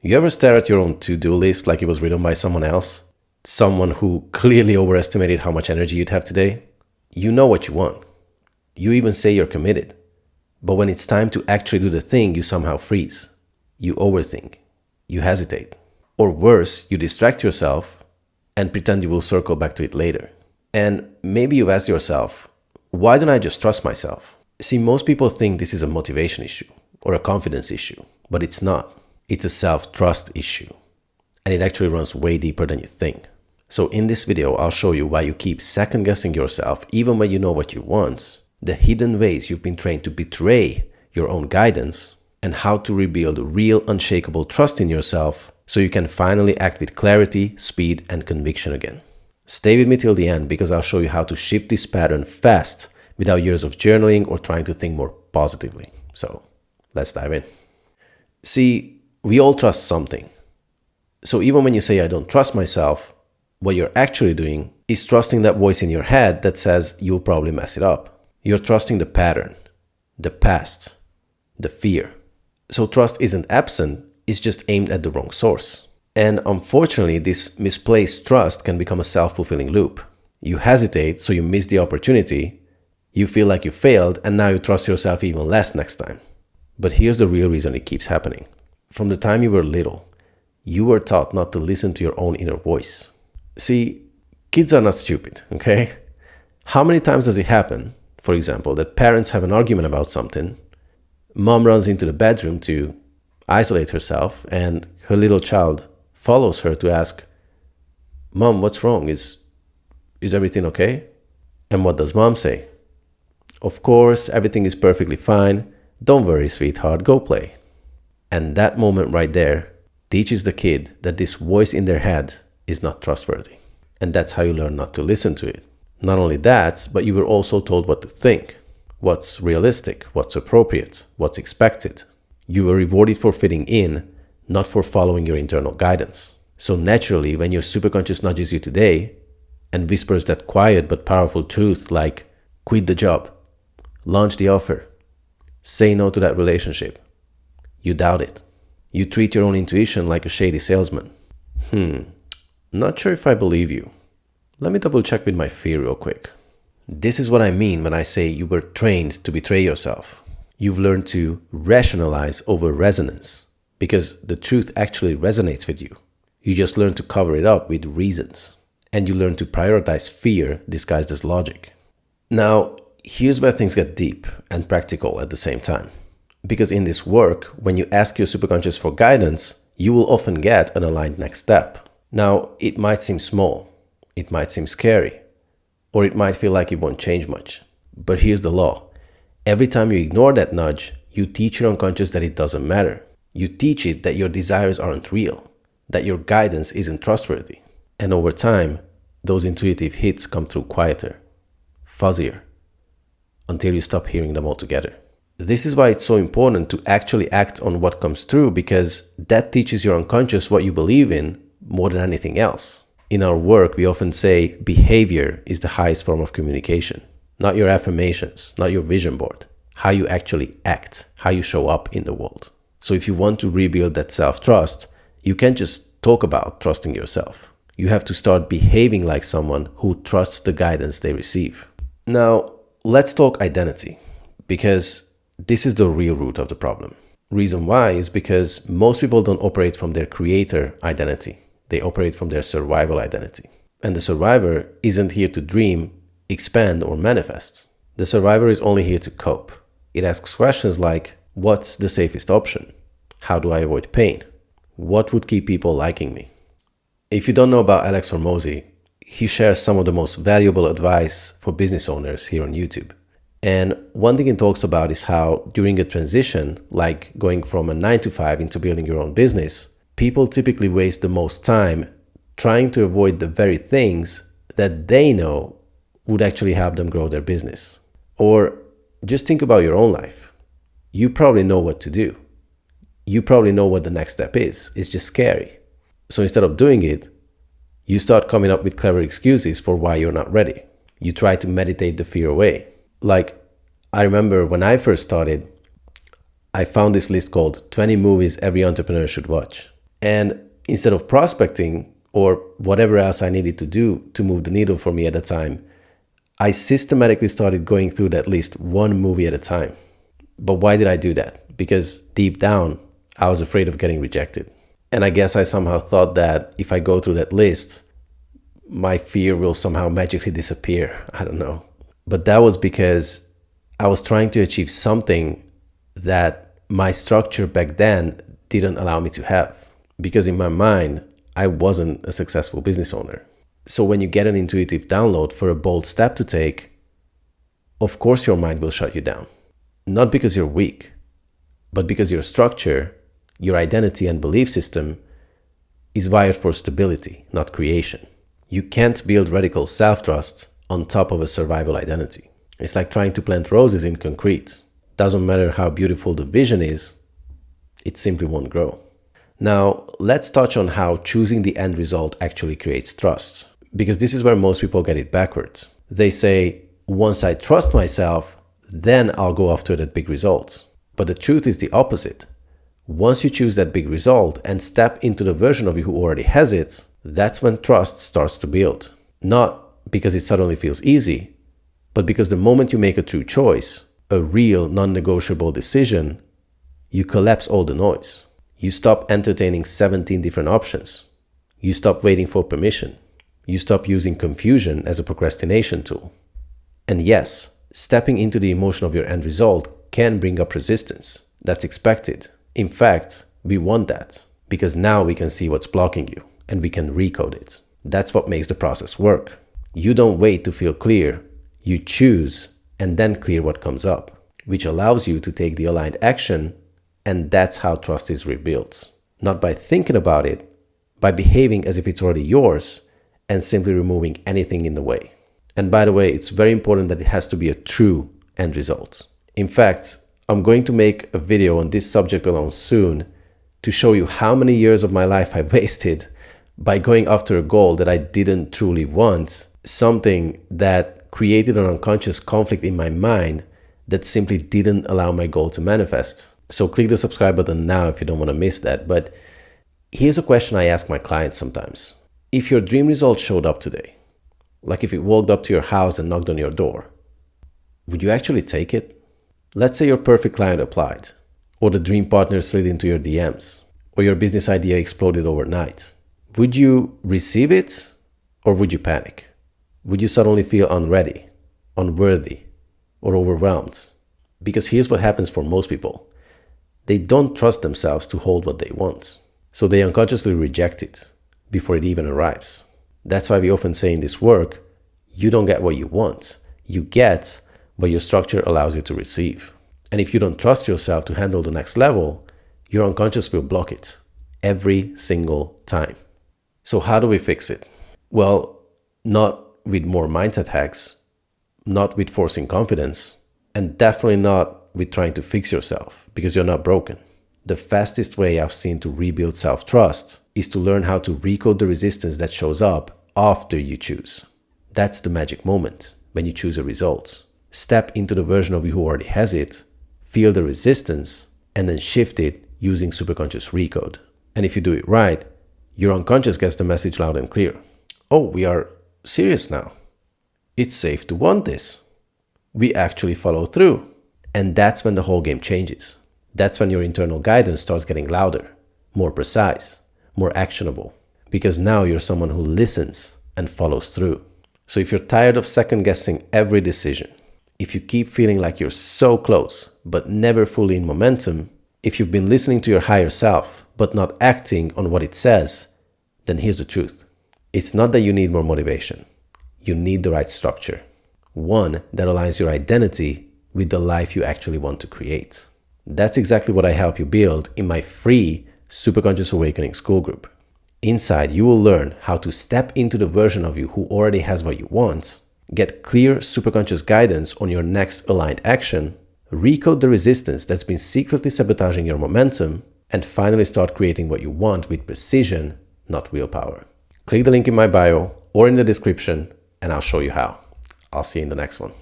You ever stare at your own to-do list like it was written by someone else? Someone who clearly overestimated how much energy you'd have today? You know what you want. You even say you're committed. But when it's time to actually do the thing, you somehow freeze. You overthink. You hesitate. Or worse, you distract yourself and pretend you will circle back to it later. And maybe you've asked yourself, why don't I just trust myself? See, most people think this is a motivation issue or a confidence issue, but it's not. It's a self-trust issue. And it actually runs way deeper than you think. So in this video, I'll show you why you keep second-guessing yourself even when you know what you want, the hidden ways you've been trained to betray your own guidance, and how to rebuild real unshakable trust in yourself so you can finally act with clarity, speed, and conviction again. Stay with me till the end because I'll show you how to shift this pattern fast without years of journaling or trying to think more positively. So let's dive in. See, we all trust something. So even when you say, I don't trust myself, what you're actually doing is trusting that voice in your head that says you'll probably mess it up. You're trusting the pattern, the past, the fear. So trust isn't absent, it's just aimed at the wrong source. And unfortunately, this misplaced trust can become a self-fulfilling loop. You hesitate, so you miss the opportunity, you feel like you failed, and now you trust yourself even less next time. But here's the real reason it keeps happening. From the time you were little, you were taught not to listen to your own inner voice. See, kids are not stupid, okay? How many times does it happen, for example, that parents have an argument about something, mom runs into the bedroom to isolate herself, and her little child follows her to ask, Mom, what's wrong? Is everything okay? And what does mom say? Of course, everything is perfectly fine. Don't worry, sweetheart, go play. And that moment right there teaches the kid that this voice in their head is not trustworthy. And that's how you learn not to listen to it. Not only that, but you were also told what to think, what's realistic, what's appropriate, what's expected. You were rewarded for fitting in, not for following your internal guidance. So naturally, when your superconscious nudges you today and whispers that quiet but powerful truth like, quit the job, launch the offer, say no to that relationship, you doubt it. You treat your own intuition like a shady salesman. Not sure if I believe you. Let me double check with my fear real quick. This is what I mean when I say you were trained to betray yourself. You've learned to rationalize over resonance because the truth actually resonates with you. You just learn to cover it up with reasons. And you learn to prioritize fear disguised as logic. Now, here's where things get deep and practical at the same time. Because in this work, when you ask your superconscious for guidance, you will often get an aligned next step. Now, it might seem small, it might seem scary, or it might feel like it won't change much. But here's the law. Every time you ignore that nudge, you teach your unconscious that it doesn't matter. You teach it that your desires aren't real, that your guidance isn't trustworthy. And over time, those intuitive hits come through quieter, fuzzier, until you stop hearing them altogether. This is why it's so important to actually act on what comes through, because that teaches your unconscious what you believe in more than anything else. In our work, we often say behavior is the highest form of communication, not your affirmations, not your vision board, how you actually act, how you show up in the world. So if you want to rebuild that self-trust, you can't just talk about trusting yourself. You have to start behaving like someone who trusts the guidance they receive. Now, let's talk identity, because this is the real root of the problem. Reason why is because most people don't operate from their creator identity. They operate from their survival identity. And the survivor isn't here to dream, expand, or manifest. The survivor is only here to cope. It asks questions like, what's the safest option? How do I avoid pain? What would keep people liking me? If you don't know about Alex Hormozi, he shares some of the most valuable advice for business owners here on YouTube. And one thing he talks about is how during a transition, like going from a 9-to-5 into building your own business, people typically waste the most time trying to avoid the very things that they know would actually help them grow their business. Or just think about your own life. You probably know what to do. You probably know what the next step is. It's just scary. So instead of doing it, you start coming up with clever excuses for why you're not ready. You try to meditate the fear away. Like, I remember when I first started, I found this list called 20 movies every entrepreneur should watch. And instead of prospecting or whatever else I needed to do to move the needle for me at the time, I systematically started going through that list one movie at a time. But why did I do that? Because deep down, I was afraid of getting rejected. And I guess I somehow thought that if I go through that list, my fear will somehow magically disappear. I don't know. But that was because I was trying to achieve something that my structure back then didn't allow me to have. Because in my mind, I wasn't a successful business owner. So when you get an intuitive download for a bold step to take, of course your mind will shut you down. Not because you're weak, but because your structure, your identity and belief system is wired for stability, not creation. You can't build radical self-trust on top of a survival identity. It's like trying to plant roses in concrete. Doesn't matter how beautiful the vision is, it simply won't grow. Now, let's touch on how choosing the end result actually creates trust. Because this is where most people get it backwards. They say, once I trust myself, then I'll go after that big result. But the truth is the opposite. Once you choose that big result and step into the version of you who already has it, that's when trust starts to build. Not because it suddenly feels easy, but because the moment you make a true choice, a real non-negotiable decision, you collapse all the noise. You stop entertaining 17 different options. You stop waiting for permission. You stop using confusion as a procrastination tool. And yes, stepping into the emotion of your end result can bring up resistance. That's expected. In fact, we want that because now we can see what's blocking you and we can recode it. That's what makes the process work. You don't wait to feel clear. You choose and then clear what comes up, which allows you to take the aligned action, and that's how trust is rebuilt. Not by thinking about it, by behaving as if it's already yours and simply removing anything in the way. And by the way, it's very important that it has to be a true end result. In fact, I'm going to make a video on this subject alone soon to show you how many years of my life I wasted by going after a goal that I didn't truly want, something that created an unconscious conflict in my mind that simply didn't allow my goal to manifest. So click the subscribe button now if you don't want to miss that. But here's a question I ask my clients sometimes. If your dream result showed up today, like if it walked up to your house and knocked on your door, would you actually take it? Let's say your perfect client applied, or the dream partner slid into your DMs, or your business idea exploded overnight. Would you receive it, or would you panic? Would you suddenly feel unready, unworthy, or overwhelmed? Because here's what happens for most people. They don't trust themselves to hold what they want, so they unconsciously reject it before it even arrives. That's why we often say in this work, you don't get what you want. You get what your structure allows you to receive. And if you don't trust yourself to handle the next level, your unconscious will block it every single time. So how do we fix it? Well, not with more mindset hacks, not with forcing confidence, and definitely not with trying to fix yourself because you're not broken. The fastest way I've seen to rebuild self-trust is to learn how to recode the resistance that shows up after you choose. That's the magic moment when you choose a result. Step into the version of you who already has it, feel the resistance, and then shift it using Superconscious Recode. And if you do it right, your unconscious gets the message loud and clear. Oh, we are serious now. It's safe to want this. We actually follow through. And that's when the whole game changes. That's when your internal guidance starts getting louder, more precise, more actionable. Because now you're someone who listens and follows through. So if you're tired of second guessing every decision, if you keep feeling like you're so close but never fully in momentum, if you've been listening to your higher self but not acting on what it says, then here's the truth. It's not that you need more motivation. You need the right structure. One that aligns your identity with the life you actually want to create. That's exactly what I help you build in my free Superconscious Awakening School group. Inside, you will learn how to step into the version of you who already has what you want, get clear superconscious guidance on your next aligned action, recode the resistance that's been secretly sabotaging your momentum, and finally start creating what you want with precision, not willpower. Click the link in my bio or in the description, and I'll show you how. I'll see you in the next one.